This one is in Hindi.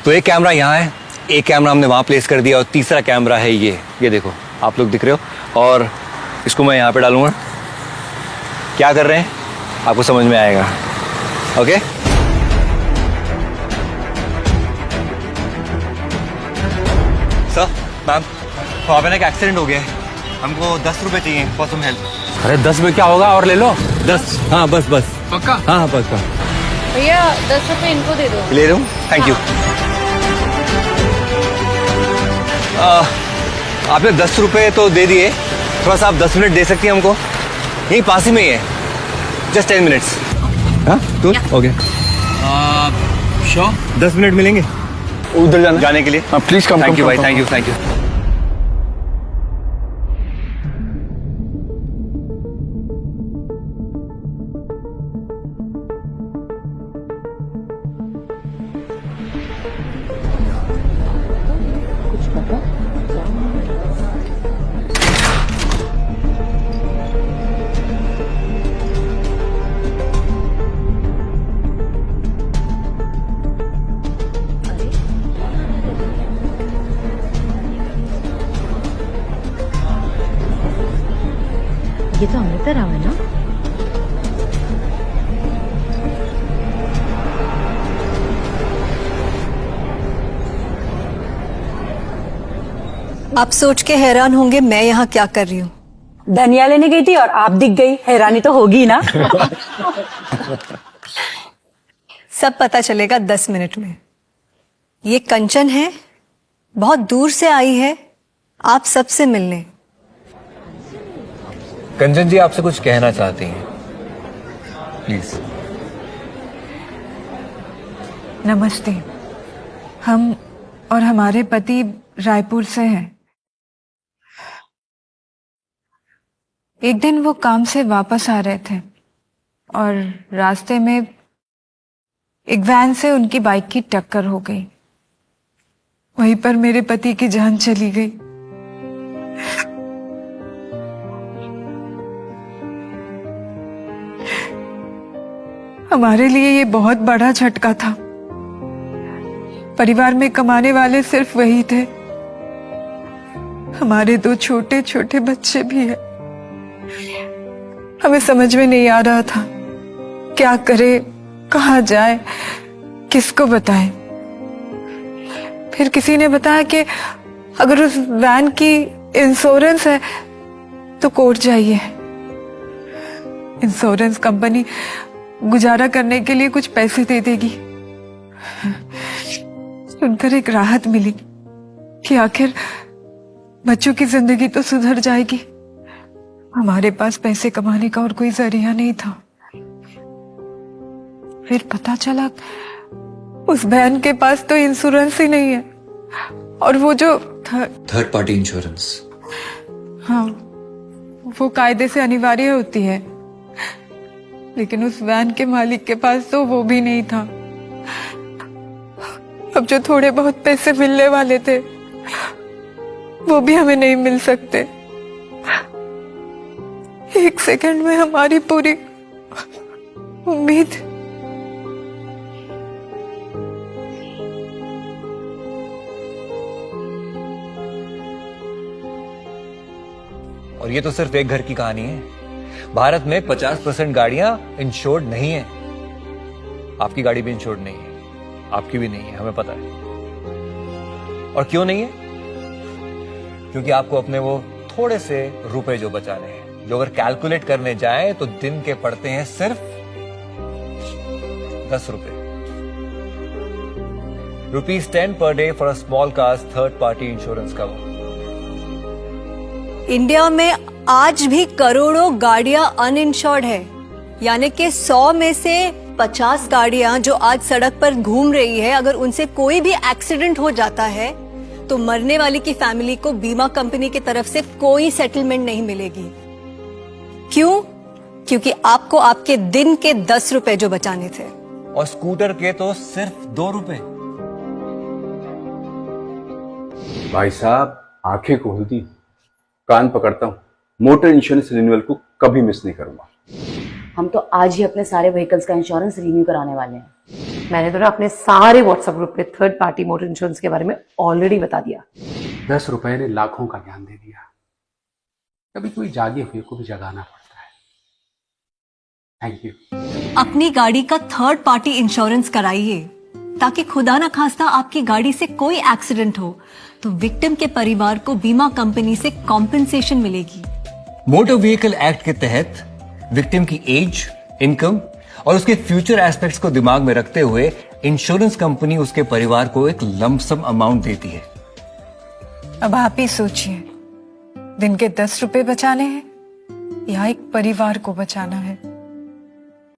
तो एक कैमरा यहाँ है, एक कैमरा हमने वहाँ प्लेस कर दिया और तीसरा कैमरा है ये देखो, आप लोग दिख रहे हो। और इसको मैं यहाँ पे डालूंगा। क्या कर रहे हैं आपको समझ में आएगा। ओके सर, मैम, वहाँ पे ना एक एक्सीडेंट हो गया है, हमको 10 रुपए चाहिए फॉर सम हेल्प। अरे 10 में क्या होगा, और ले लो 10। हाँ बस पक्का? हाँ पक्का। भैया 10 रुपए इनको दे दो। ले रहा हूँ, थैंक यू। आपने 10 रुपए तो दे दिए, थोड़ा सा आप 10 मिनट दे सकती हैं हमको? यही पास ही में ही है, जस्ट 10 मिनट्स। हाँ तू ओके, श्योर? 10 मिनट मिलेंगे उधर जाने के लिए? Please come. थैंक यू भाई, थैंक यू थैंक यू। ये तो अमृता राव है ना? आप सोच के हैरान होंगे मैं यहाँ क्या कर रही हूँ। धनिया लेने गई थी और आप दिख गई, हैरानी तो होगी ना। सब पता चलेगा 10 मिनट में। ये कंचन है, बहुत दूर से आई है आप सबसे मिलने। कंचन जी आपसे कुछ कहना चाहती हैं, प्लीज। नमस्ते। हम और हमारे पति रायपुर से हैं। एक दिन वो काम से वापस आ रहे थे और रास्ते में एक वैन से उनकी बाइक की टक्कर हो गई। वहीं पर मेरे पति की जान चली गई। हमारे लिए ये बहुत बड़ा झटका था। परिवार में कमाने वाले सिर्फ वही थे। हमारे 2 छोटे छोटे बच्चे भी हैं। हमें समझ में नहीं आ रहा था क्या करे, कहाँ जाए, किसको बताएं। फिर किसी ने बताया कि अगर उस वैन की इंश्योरेंस है तो कोर्ट जाइए, इंश्योरेंस कंपनी गुजारा करने के लिए कुछ पैसे दे देगी। सुनकर एक राहत मिली कि आखिर बच्चों की जिंदगी तो सुधर जाएगी। हमारे पास पैसे कमाने का और कोई जरिया नहीं था। फिर पता चला उस बहन के पास तो इंश्योरेंस ही नहीं है, और वो जो थर्ड पार्टी इंश्योरेंस, हाँ, वो कायदे से अनिवार्य होती है, लेकिन उस वैन के मालिक के पास तो वो भी नहीं था। अब जो थोड़े बहुत पैसे मिलने वाले थे वो भी हमें नहीं मिल सकते। एक सेकंड में हमारी पूरी उम्मीद और ये तो सिर्फ एक घर की कहानी है। भारत में 50% गाड़ियां इंश्योर्ड नहीं है। आपकी गाड़ी भी इंश्योर्ड नहीं है, आपकी भी नहीं है, हमें पता है। और क्यों नहीं है? क्योंकि आपको अपने वो थोड़े से रुपए जो बचाने हैं, जो अगर कैलकुलेट करने जाएं तो दिन के पड़ते हैं सिर्फ 10 रुपए। ₹10 per day for a small cars third party insurance cover. India में आज भी करोड़ों गाड़ियां अनइंश्योर्ड है, यानी कि 100 में से 50 गाड़ियां जो आज सड़क पर घूम रही है, अगर उनसे कोई भी एक्सीडेंट हो जाता है तो मरने वाली की फैमिली को बीमा कंपनी की तरफ से कोई सेटलमेंट नहीं मिलेगी। क्यों? क्योंकि आपको आपके दिन के 10 रुपए जो बचाने थे, और स्कूटर के तो सिर्फ 2 रुपए। भाई साहब आंखें खोल दी, कान पकड़ता हूँ, मोटर इंश्योरेंस रिन्यूअल को कभी मिस नहीं करूंगा। हम तो आज ही अपने सारे व्हीकल्स का इंश्योरेंस रिन्यू कराने वाले हैं। मैंने तो ना अपने सारे व्हाट्सएप ग्रुप पे थर्ड पार्टी मोटर इंश्योरेंस के बारे में ऑलरेडी बता दिया। 10 रुपए ने लाखों का ज्ञान दे दिया। कभी कोई जागे हुए को भी जगाना पड़ता है। Thank you. अपनी गाड़ी का थर्ड पार्टी इंश्योरेंस कराइए ताकि खुदा ना खास्ता आपकी गाड़ी से कोई एक्सीडेंट हो तो विक्टिम के परिवार को बीमा कंपनी से कॉम्पेंसेशन मिलेगी। मोटर व्हीकल एक्ट के तहत विक्टिम की एज, इनकम और उसके फ्यूचर एस्पेक्ट्स को दिमाग में रखते हुए इंश्योरेंस कंपनी उसके परिवार को एक लमसम अमाउंट देती है। अब आप ही सोचिए, दिन के 10 रुपए बचाने हैं या एक परिवार को बचाना है।